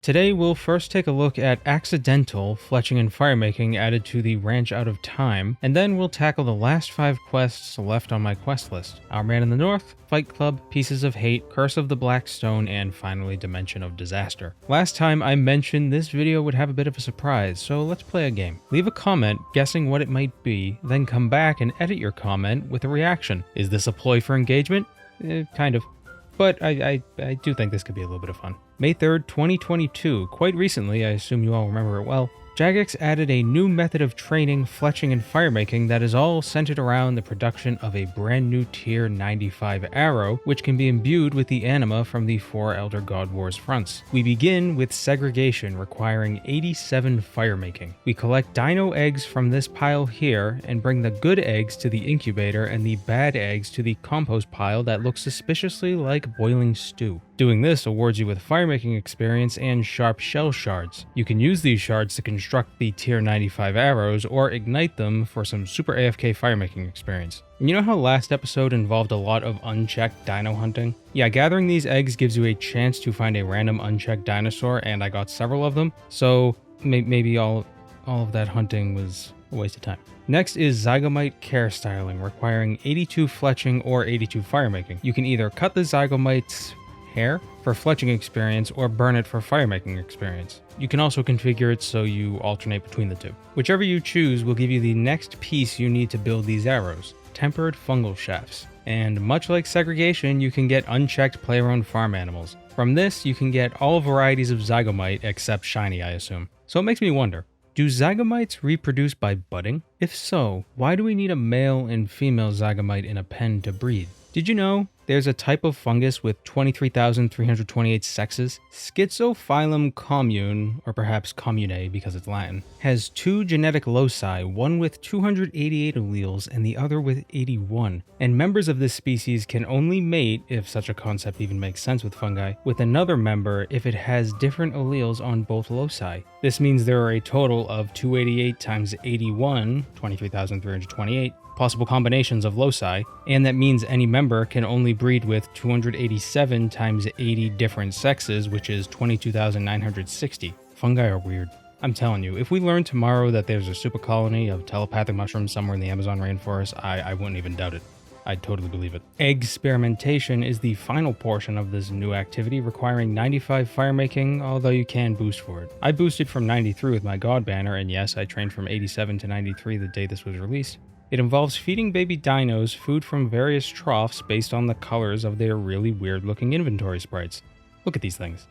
Today we'll first take a look at accidental fletching and firemaking added to the Ranch Out of Time, and then we'll tackle the last 5 quests left on my quest list. Our Man in the North, Fight Club, Pieces of Hate, Curse of the Black Stone, and finally Dimension of Disaster. Last time I mentioned this video would have a bit of a surprise, so let's play a game. Leave a comment guessing what it might be, then come back and edit your comment with a reaction. Is this a ploy for engagement? Kind of. But I do think this could be a little bit of fun. May 3rd, 2022, quite recently, I assume you all remember it well, Jagex added a new method of training, fletching, and firemaking that is all centered around the production of a brand new tier 95 arrow, which can be imbued with the anima from the 4 Elder God Wars fronts. We begin with segregation, requiring 87 firemaking. We collect dino eggs from this pile here, and bring the good eggs to the incubator and the bad eggs to the compost pile that looks suspiciously like boiling stew. Doing this awards you with firemaking experience and sharp shell shards. You can use these shards to construct the tier 95 arrows or ignite them for some super AFK firemaking experience. And you know how last episode involved a lot of unchecked dino hunting? Yeah, gathering these eggs gives you a chance to find a random unchecked dinosaur, and I got several of them, so maybe all of that hunting was a waste of time. Next is Zygomite care styling, requiring 82 fletching or 82 firemaking. You can either cut the Zygomite's hair for fletching experience or burn it for firemaking experience. You can also configure it so you alternate between the two. Whichever you choose will give you the next piece you need to build these arrows, tempered fungal shafts. And much like segregation, you can get unchecked player-owned farm animals. From this, you can get all varieties of Zygomite except shiny, I assume. So it makes me wonder, do Zygomites reproduce by budding? If so, why do we need a male and female Zygomite in a pen to breed? Did you know there's a type of fungus with 23,328 sexes? Schizophyllum commune, or perhaps commune because it's Latin, has 2 genetic loci, one with 288 alleles and the other with 81. And members of this species can only mate, if such a concept even makes sense with fungi, with another member if it has different alleles on both loci. This means there are a total of 288 times 81, 23,328, possible combinations of loci, and that means any member can only breed with 287 times 80 different sexes, which is 22,960. Fungi are weird. I'm telling you, if we learn tomorrow that there's a super colony of telepathic mushrooms somewhere in the Amazon rainforest, I wouldn't even doubt it. I'd totally believe it. Egg experimentation is the final portion of this new activity, requiring 95 firemaking, although you can boost for it. I boosted from 93 with my god banner, and yes, I trained from 87 to 93 the day this was released. It involves feeding baby dinos food from various troughs based on the colors of their really weird looking inventory sprites. Look at these things.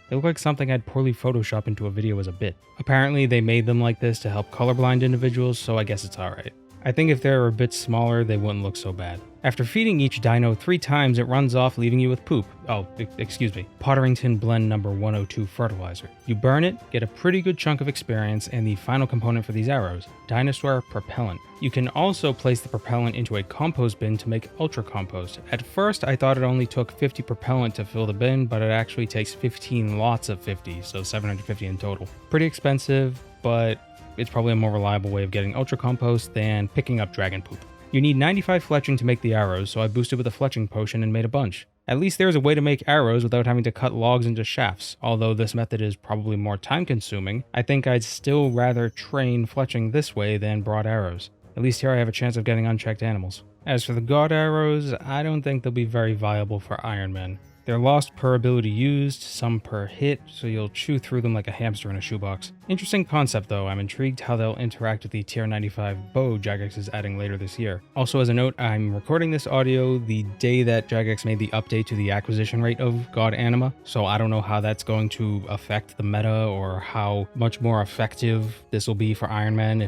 They look like something I'd poorly photoshopped into a video as a bit. Apparently they made them like this to help colorblind individuals, so I guess it's alright. I think if they were a bit smaller, they wouldn't look so bad. After feeding each dino 3 times, it runs off, leaving you with poop. Oh, excuse me. Potterington Blend number 102 fertilizer. You burn it, get a pretty good chunk of experience, and the final component for these arrows, dinosaur propellant. You can also place the propellant into a compost bin to make ultra compost. At first, I thought it only took 50 propellant to fill the bin, but it actually takes 15 lots of 50, so 750 in total. Pretty expensive, but it's probably a more reliable way of getting ultra compost than picking up dragon poop. You need 95 fletching to make the arrows, so I boosted with a fletching potion and made a bunch. At least there's a way to make arrows without having to cut logs into shafts. Although this method is probably more time consuming, I think I'd still rather train fletching this way than broad arrows. At least here I have a chance of getting unchecked animals. As for the god arrows, I don't think they'll be very viable for Ironman. They're lost per ability used, some per hit, so you'll chew through them like a hamster in a shoebox. Interesting concept though, I'm intrigued how they'll interact with the tier 95 bow Jagex is adding later this year. Also as a note, I'm recording this audio the day that Jagex made the update to the acquisition rate of God Anima, so I don't know how that's going to affect the meta or how much more effective this will be for Ironman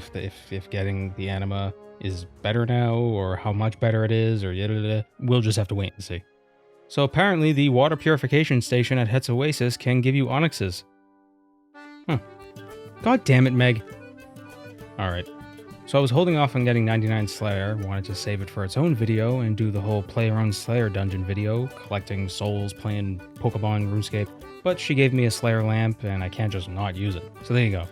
if getting the Anima is better now, or how much better it is, or yada. We'll just have to wait and see. So apparently the water purification station at Het's Oasis can give you onyxes. God damn it, Meg. Alright. So I was holding off on getting 99 Slayer, wanted to save it for its own video and do the whole player-owned Slayer dungeon video, collecting souls, playing Pokemon, Runescape. But she gave me a Slayer lamp and I can't just not use it. So there you go.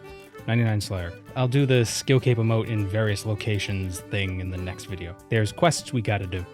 99 Slayer. I'll do the skill cape emote in various locations thing in the next video. There's quests we gotta do.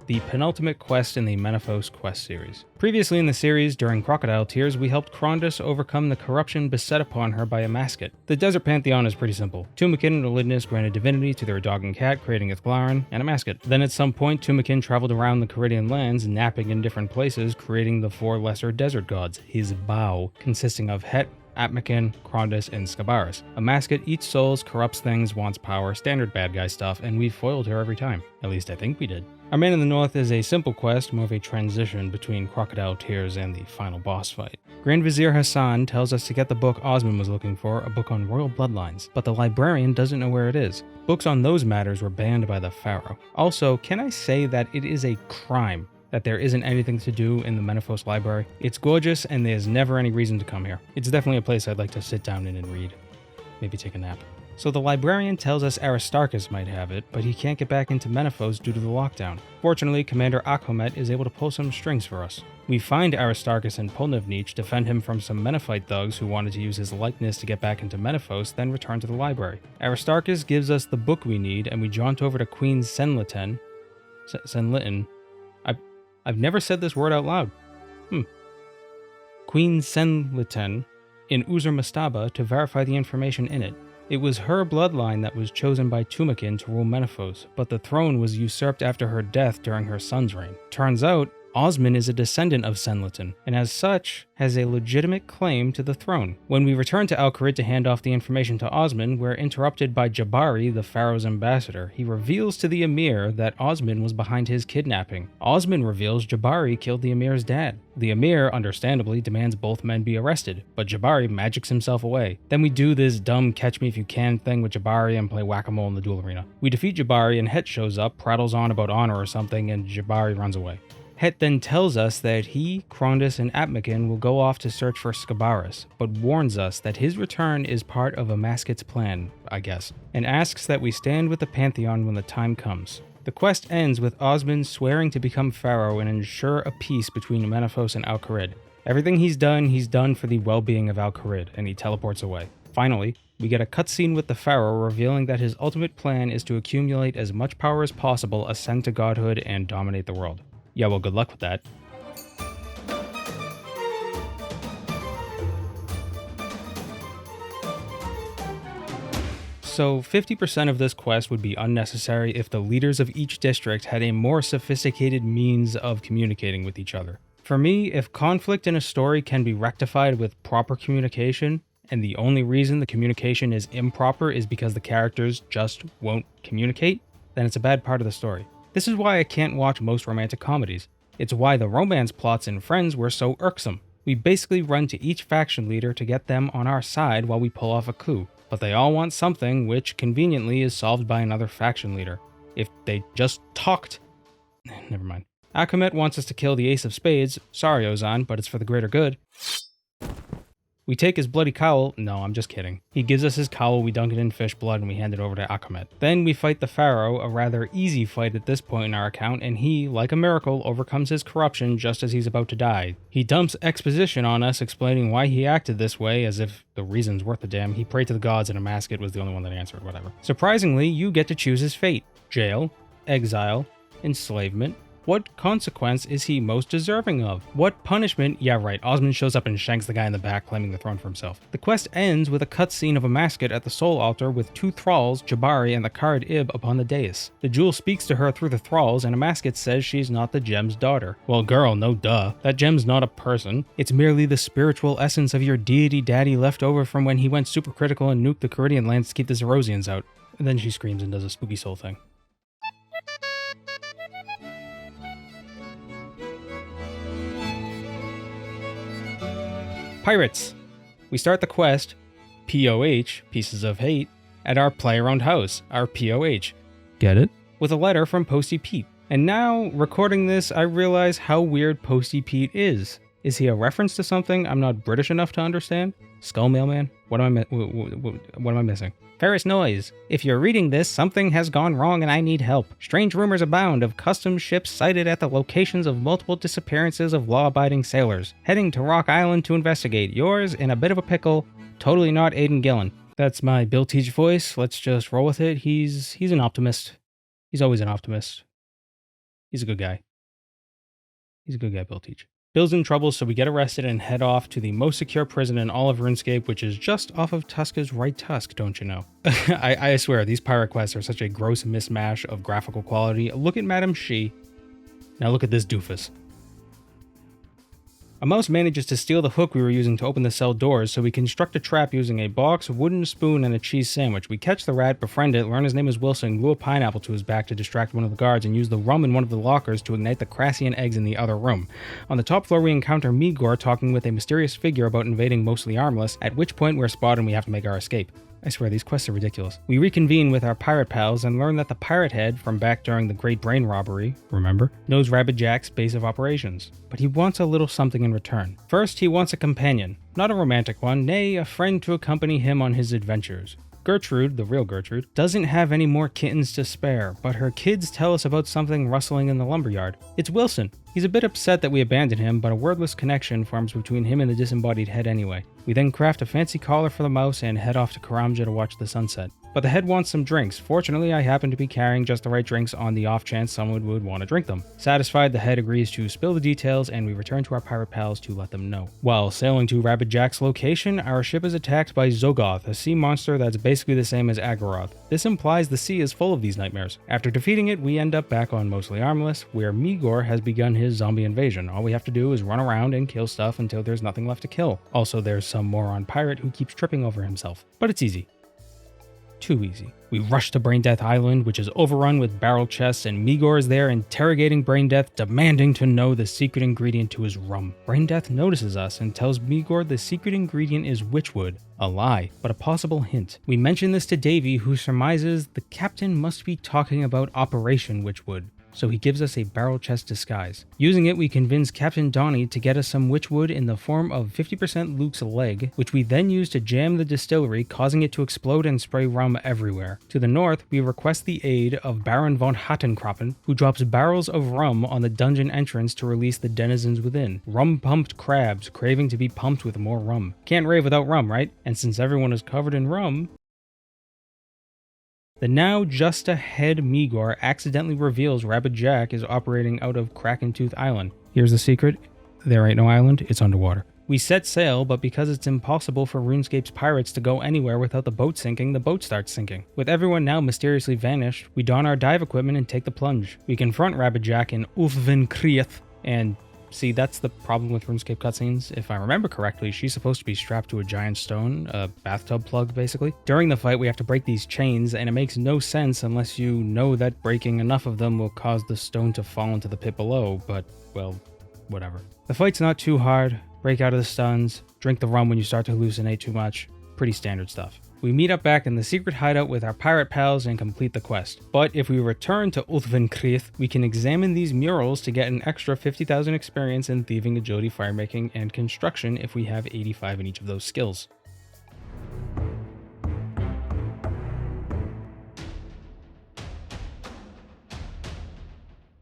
the penultimate quest in the Menaphos quest series. Previously in the series, during Crocodile Tears, we helped Crondas overcome the corruption beset upon her by a mascot. The Desert Pantheon is pretty simple. Tumakin and Olidnus granted divinity to their dog and cat, creating Ithglaran and a mascot. Then at some point, Tumakin traveled around the Caridian lands, napping in different places, creating the 4 lesser desert gods, his bow, consisting of Het, Atmakin, Crondas, and Scabarus. A mascot eats souls, corrupts things, wants power, standard bad guy stuff, and we foiled her every time. At least I think we did. Our Man in the North is a simple quest, more of a transition between Crocodile Tears and the final boss fight. Grand Vizier Hassan tells us to get the book Osman was looking for, a book on royal bloodlines, but the librarian doesn't know where it is. Books on those matters were banned by the Pharaoh. Also, can I say that it is a crime that there isn't anything to do in the Menaphos library? It's gorgeous and there's never any reason to come here. It's definitely a place I'd like to sit down in and read. Maybe take a nap. So the librarian tells us Aristarchus might have it, but he can't get back into Menaphos due to the lockdown. Fortunately, Commander Akhomet is able to pull some strings for us. We find Aristarchus in Polnevnich, defend him from some Menaphite thugs who wanted to use his likeness to get back into Menaphos, then return to the library. Aristarchus gives us the book we need, and we jaunt over to Queen Senlitan. I've never said this word out loud. Queen Senlitan in Uzur-Mastaba to verify the information in it. It was her bloodline that was chosen by Tumakin to rule Menaphos, but the throne was usurped after her death during her son's reign. Turns out, Osman is a descendant of Senlitan, and as such, has a legitimate claim to the throne. When we return to Al-Kharid to hand off the information to Osman, we're interrupted by Jabari, the Pharaoh's ambassador. He reveals to the Emir that Osman was behind his kidnapping. Osman reveals Jabari killed the Emir's dad. The Emir, understandably, demands both men be arrested, but Jabari magics himself away. Then we do this dumb catch-me-if-you-can thing with Jabari and play whack-a-mole in the duel arena. We defeat Jabari and Het shows up, prattles on about honor or something, and Jabari runs away. Het then tells us that he, Crondas, and Atmakin will go off to search for Scabarus, but warns us that his return is part of a mascot's plan, I guess, and asks that we stand with the Pantheon when the time comes. The quest ends with Osman swearing to become pharaoh and ensure a peace between Menaphos and Al-Kharid. Everything he's done for the well-being of Al-Kharid, and he teleports away. Finally, we get a cutscene with the pharaoh revealing that his ultimate plan is to accumulate as much power as possible, ascend to godhood, and dominate the world. Yeah, well, good luck with that. So 50% of this quest would be unnecessary if the leaders of each district had a more sophisticated means of communicating with each other. For me, if conflict in a story can be rectified with proper communication, and the only reason the communication is improper is because the characters just won't communicate, then it's a bad part of the story. This is why I can't watch most romantic comedies. It's why the romance plots in Friends were so irksome. We basically run to each faction leader to get them on our side while we pull off a coup, but they all want something which conveniently is solved by another faction leader. If they just talked... Never mind. Akhomet wants us to kill the Ace of Spades. Sorry, Ozan, but it's for the greater good. We take his bloody cowl. No, I'm just kidding. He gives us his cowl, we dunk it in fish blood, and we hand it over to Akhomet. Then we fight the Pharaoh, a rather easy fight at this point in our account, and he, like a miracle, overcomes his corruption just as he's about to die. He dumps exposition on us, explaining why he acted this way, as if the reason's worth a damn. He prayed to the gods and a mascot was the only one that answered, whatever. Surprisingly, you get to choose his fate. Jail, exile, enslavement. What consequence is he most deserving of? What punishment? Yeah, right, Osman shows up and shanks the guy in the back, claiming the throne for himself. The quest ends with a cutscene of a mascot at the soul altar with 2 thralls, Jabari and the card Ib, upon the dais. The jewel speaks to her through the thralls, and a mascot says she's not the gem's daughter. Well, girl, no duh. That gem's not a person. It's merely the spiritual essence of your deity daddy left over from when he went supercritical and nuked the Caridian lands to keep the Zerosians out. And then she screams and does a spooky soul thing. Pirates! We start the quest, POH, Pieces of Hate, at our play-around house, our POH. Get it? With a letter from Posty Pete. And now, recording this, I realize how weird Posty Pete is. Is he a reference to something I'm not British enough to understand? Skull Mailman? What am I missing? Ferris Noise. If you're reading this, something has gone wrong and I need help. Strange rumors abound of customs ships sighted at the locations of multiple disappearances of law-abiding sailors. Heading to Rock Island to investigate. Yours, in a bit of a pickle, totally not Aiden Gillen. That's my Bill Teach voice. Let's just roll with it. He's an optimist. He's always an optimist. He's a good guy. He's a good guy, Bill Teach. Bill's in trouble, so we get arrested and head off to the most secure prison in all of RuneScape, which is just off of Tuska's right tusk, don't you know? I swear, these pirate quests are such a gross mismatch of graphical quality. Look at Madam Shi. Now look at this doofus. A mouse manages to steal the hook we were using to open the cell doors, so we construct a trap using a box, wooden spoon, and a cheese sandwich. We catch the rat, befriend it, learn his name is Wilson, glue a pineapple to his back to distract one of the guards, and use the rum in one of the lockers to ignite the Crassian eggs in the other room. On the top floor we encounter Migor talking with a mysterious figure about invading Mostly Armless, at which point we're spotted and we have to make our escape. I swear, these quests are ridiculous. We reconvene with our pirate pals and learn that the pirate head from back during the Great Brain Robbery, remember, knows Rabbit Jack's base of operations. But he wants a little something in return. First, he wants a companion. Not a romantic one, nay, a friend to accompany him on his adventures. Gertrude, the real Gertrude, doesn't have any more kittens to spare, but her kids tell us about something rustling in the lumberyard. It's Wilson. He's a bit upset that we abandoned him, but a wordless connection forms between him and the disembodied head anyway. We then craft a fancy collar for the mouse and head off to Karamja to watch the sunset. But the head wants some drinks. Fortunately, I happen to be carrying just the right drinks on the off chance someone would want to drink them. Satisfied, the head agrees to spill the details and we return to our pirate pals to let them know. While sailing to Rabbit Jack's location, our ship is attacked by Zogoth, a sea monster that's basically the same as Agoroth. This implies the sea is full of these nightmares. After defeating it, we end up back on Mostly Armless, where Migor has begun his zombie invasion. All we have to do is run around and kill stuff until there's nothing left to kill. Also, there's some moron pirate who keeps tripping over himself. But it's easy. Too easy. We rush to Braindeath Island, which is overrun with barrel chests, and Migor is there interrogating Braindeath, demanding to know the secret ingredient to his rum. Braindeath notices us and tells Migor the secret ingredient is witchwood. A lie, but a possible hint. We mention this to Davy, who surmises the captain must be talking about Operation Witchwood. So he gives us a barrel chest disguise. Using it, we convince Captain Donnie to get us some witchwood in the form of 50% Luke's leg, which we then use to jam the distillery, causing it to explode and spray rum everywhere. To the north, we request the aid of Baron von Hattenkroppen, who drops barrels of rum on the dungeon entrance to release the denizens within. Rum-pumped crabs, craving to be pumped with more rum. Can't rave without rum, right? And since everyone is covered in rum, the now just ahead Migor accidentally reveals Rabbit Jack is operating out of Kraken Tooth Island. Here's the secret. There ain't no island, it's underwater. We set sail, but because it's impossible for RuneScape's pirates to go anywhere without the boat sinking, the boat starts sinking. With everyone now mysteriously vanished, we don our dive equipment and take the plunge. We confront Rabbit Jack in Ulfvenkrieth, and see, that's the problem with RuneScape cutscenes. If I remember correctly, she's supposed to be strapped to a giant stone, a bathtub plug basically. During the fight, we have to break these chains, and it makes no sense unless you know that breaking enough of them will cause the stone to fall into the pit below, but, well, whatever. The fight's not too hard. Break out of the stuns, drink the rum when you start to hallucinate too much. Pretty standard stuff. We meet up back in the secret hideout with our pirate pals and complete the quest. But if we return to Ulfvenkrieth, we can examine these murals to get an extra 50,000 experience in thieving, agility, firemaking, and construction if we have 85 in each of those skills.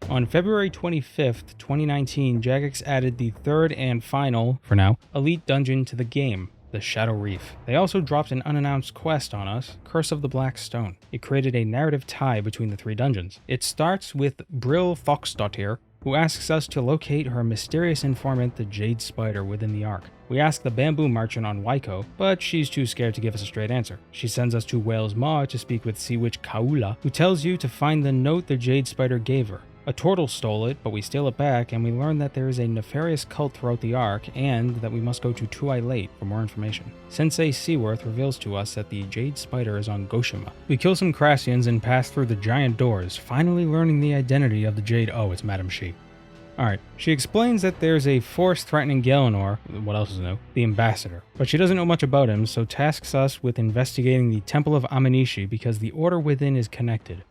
On February 25th, 2019, Jagex added the third and final, for now, elite dungeon to the game, the Shadow Reef. They also dropped an unannounced quest on us, Curse of the Black Stone. It created a narrative tie between the three dungeons. It starts with Brill Foxdottir, who asks us to locate her mysterious informant, the Jade Spider, within the Ark. We ask the bamboo merchant on Waiko, but she's too scared to give us a straight answer. She sends us to Whale's Maw to speak with Sea Witch Kaula, who tells you to find the note the Jade Spider gave her. A turtle stole it, but we steal it back, and we learn that there is a nefarious cult throughout the Ark, and that we must go to Tuai Lake for more information. Sensei Seaworth reveals to us that the Jade Spider is on Goshima. We kill some Crassians and pass through the giant doors, finally learning the identity of the Jade. Oh, it's Madam Shi. Alright, she explains that there's a force threatening Galenor, what else is new, the ambassador, but she doesn't know much about him, so tasks us with investigating the Temple of Amanishi because the order within is connected.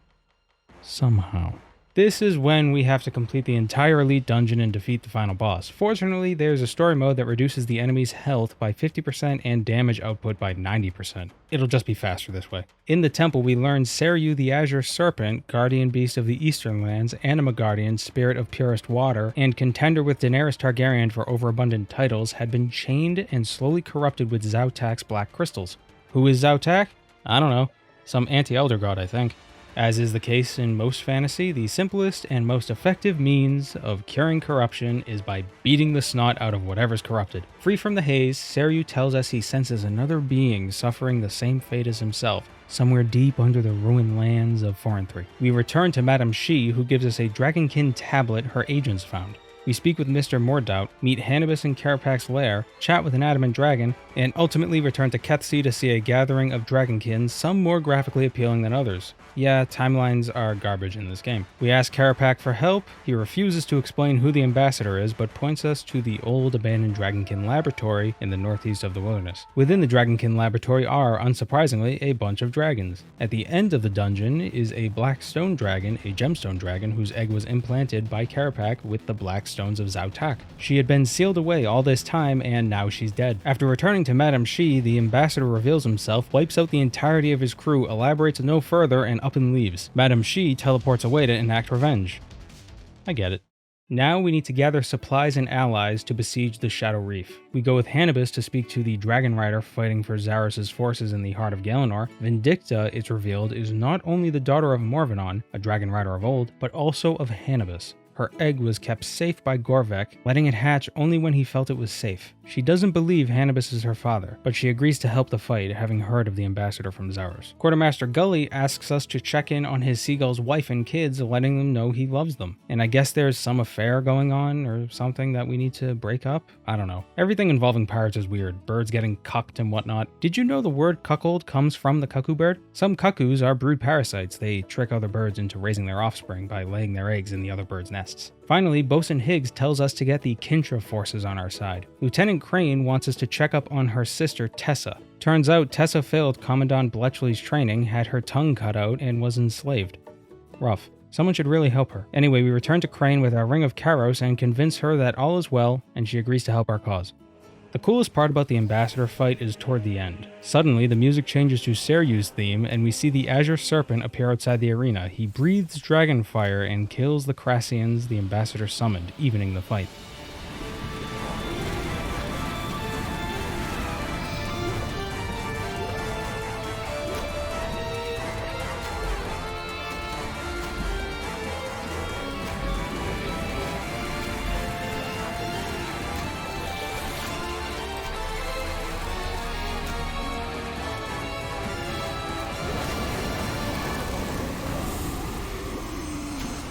Somehow. This is when we have to complete the entire elite dungeon and defeat the final boss. Fortunately, there's a story mode that reduces the enemy's health by 50% and damage output by 90%. It'll just be faster this way. In the temple, we learn Seryu the Azure Serpent, guardian beast of the Eastern Lands, Anima Guardian, spirit of purest water, and contender with Daenerys Targaryen for overabundant titles, had been chained and slowly corrupted with Zautak's black crystals. Who is Zautak? I don't know. Some anti-elder god, I think. As is the case in most fantasy, the simplest and most effective means of curing corruption is by beating the snot out of whatever's corrupted. Free from the haze, Seryu tells us he senses another being suffering the same fate as himself, somewhere deep under the ruined lands of Foreign 3. We return to Madame Shi, who gives us a Dragonkin tablet her agents found. We speak with Mr. Mordout, meet Hannibus in Karapak's lair, chat with an adamant dragon, and ultimately return to Kethsi to see a gathering of Dragonkins, some more graphically appealing than others. Yeah, timelines are garbage in this game. We ask Karapak for help. He refuses to explain who the ambassador is, but points us to the old abandoned Dragonkin laboratory in the northeast of the wilderness. Within the Dragonkin laboratory are, unsurprisingly, a bunch of dragons. At the end of the dungeon is a black stone dragon, a gemstone dragon, whose egg was implanted by Karapak with the black stones of Zautak. She had been sealed away all this time, and now she's dead. After returning to Madame Shi, the ambassador reveals himself, wipes out the entirety of his crew, elaborates no further, and up and leaves. Madame Shi teleports away to enact revenge. I get it. Now we need to gather supplies and allies to besiege the Shadow Reef. We go with Hannibus to speak to the Dragon Rider fighting for Zarus' forces in the heart of Galanor. Vindicta, it's revealed, is not only the daughter of Morvenon, a Dragon Rider of old, but also of Hannibus. Her egg was kept safe by Gorvek, letting it hatch only when he felt it was safe. She doesn't believe Hannibus is her father, but she agrees to help the fight, having heard of the ambassador from Zarus. Quartermaster Gully asks us to check in on his seagull's wife and kids, letting them know he loves them. And I guess there's some affair going on, or something that we need to break up? I don't know. Everything involving pirates is weird, birds getting cucked and whatnot. Did you know the word cuckold comes from the cuckoo bird? Some cuckoos are brood parasites. They trick other birds into raising their offspring by laying their eggs in the other bird's nests. Finally, Bosun Higgs tells us to get the Kintra forces on our side. Lieutenant Crane wants us to check up on her sister Tessa. Turns out Tessa failed Commandant Bletchley's training, had her tongue cut out, and was enslaved. Rough. Someone should really help her. Anyway, we return to Crane with our Ring of Karos and convince her that all is well, and she agrees to help our cause. The coolest part about the ambassador fight is toward the end. Suddenly, the music changes to Seryu's theme, and we see the Azure Serpent appear outside the arena. He breathes dragon fire and kills the Crassians the ambassador summoned, evening the fight.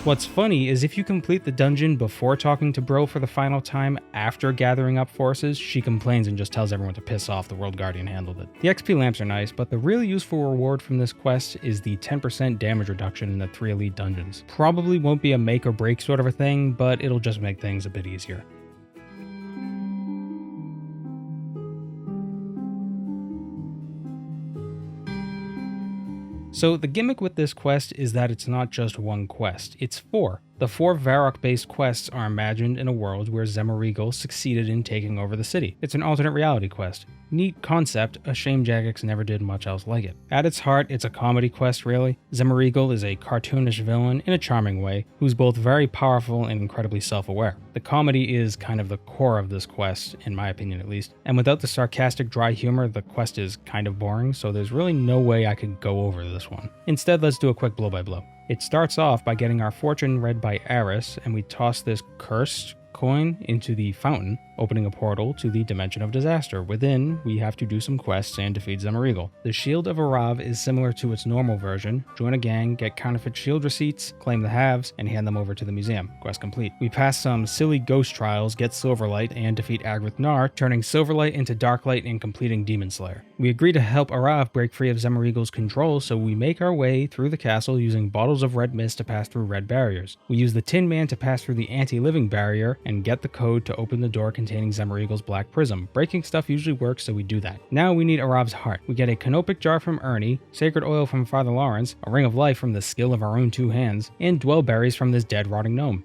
What's funny is if you complete the dungeon before talking to Bro for the final time after gathering up forces, she complains and just tells everyone to piss off. The World Guardian handled it. The XP lamps are nice, but the really useful reward from this quest is the 10% damage reduction in the 3 elite dungeons. Probably won't be a make or break sort of a thing, but it'll just make things a bit easier. So the gimmick with this quest is that it's not just one quest, it's 4. The 4 Varrock-based quests are imagined in a world where Zemorigal succeeded in taking over the city. It's an alternate reality quest. Neat concept, a shame Jagex never did much else like it. At its heart, it's a comedy quest really. Zemorigal is a cartoonish villain in a charming way, who's both very powerful and incredibly self-aware. The comedy is kind of the core of this quest, in my opinion at least, and without the sarcastic dry humor, the quest is kind of boring, so there's really no way I could go over this one. Instead, let's do a quick blow-by-blow. It starts off by getting our fortune read by Aris, and we toss this cursed coin into the fountain, opening a portal to the Dimension of Disaster. Within, we have to do some quests and defeat Zemorigal. The Shield of Arav is similar to its normal version. Join a gang, get counterfeit shield receipts, claim the halves, and hand them over to the museum. Quest complete. We pass some silly ghost trials, get Silverlight, and defeat Agrith Nar, turning Silverlight into Darklight and completing Demon Slayer. We agree to help Arav break free of Zemorigal's control, so we make our way through the castle using bottles of red mist to pass through red barriers. We use the Tin Man to pass through the anti-living barrier and get the code to open the door containing Zemorigal's black prism. Breaking stuff usually works, so we do that. Now we need Arav's heart. We get a canopic jar from Ernie, sacred oil from Father Lawrence, a ring of life from the skill of our own 2 hands, and dwell berries from this dead rotting gnome.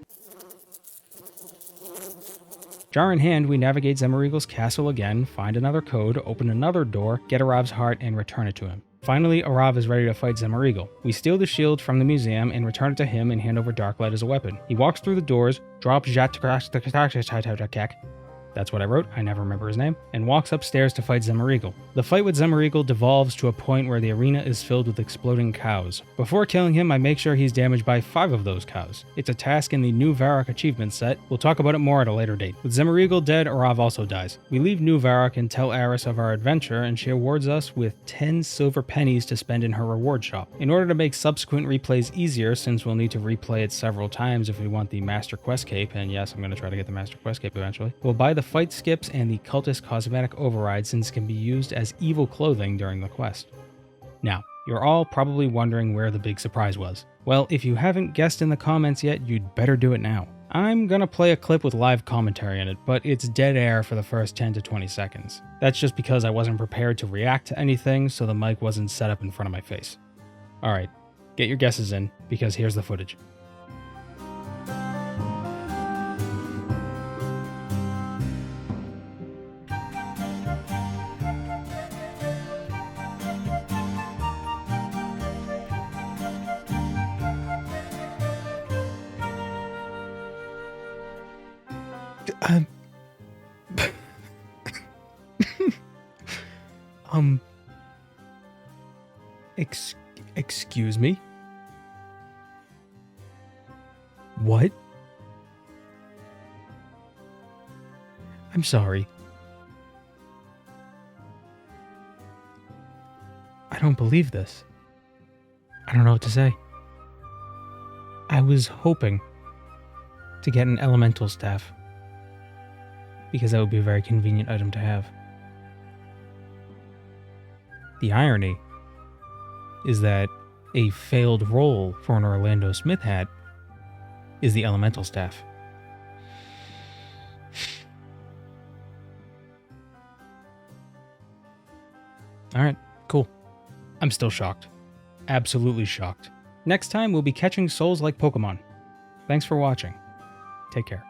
Jar in hand, we navigate Zemorigal's castle again, find another code, open another door, get Arav's heart, and return it to him. Finally, Arav is ready to fight Zemorigal. We steal the shield from the museum and return it to him and hand over Darklight as a weapon. He walks through the doors, drops that's what I wrote, I never remember his name, and walks upstairs to fight Zemmeregal. The fight with Zemmeregal devolves to a point where the arena is filled with exploding cows. Before killing him, I make sure he's damaged by 5 of those cows. It's a task in the new Varrock achievement set. We'll talk about it more at a later date. With Zemmeregal dead, Arav also dies. We leave New Varrock and tell Aris of our adventure, and she awards us with 10 silver pennies to spend in her reward shop. In order to make subsequent replays easier, since we'll need to replay it several times if we want the Master Quest Cape, and yes, I'm going to try to get the Master Quest Cape eventually, we'll buy the fight skips and the cultist cosmetic override since it can be used as evil clothing during the quest. Now, you're all probably wondering where the big surprise was. Well, if you haven't guessed in the comments yet, you'd better do it now. I'm gonna play a clip with live commentary in it, but it's dead air for the first 10 to 20 seconds. That's just because I wasn't prepared to react to anything, so the mic wasn't set up in front of my face. Alright, get your guesses in, because here's the footage. Excuse me? What? I'm sorry. I don't believe this. I don't know what to say. I was hoping to get an elemental staff, because that would be a very convenient item to have. The irony is that a failed role for an Orlando Smith hat is the elemental staff. Alright, cool. I'm still shocked. Absolutely shocked. Next time we'll be catching souls like Pokemon. Thanks for watching. Take care.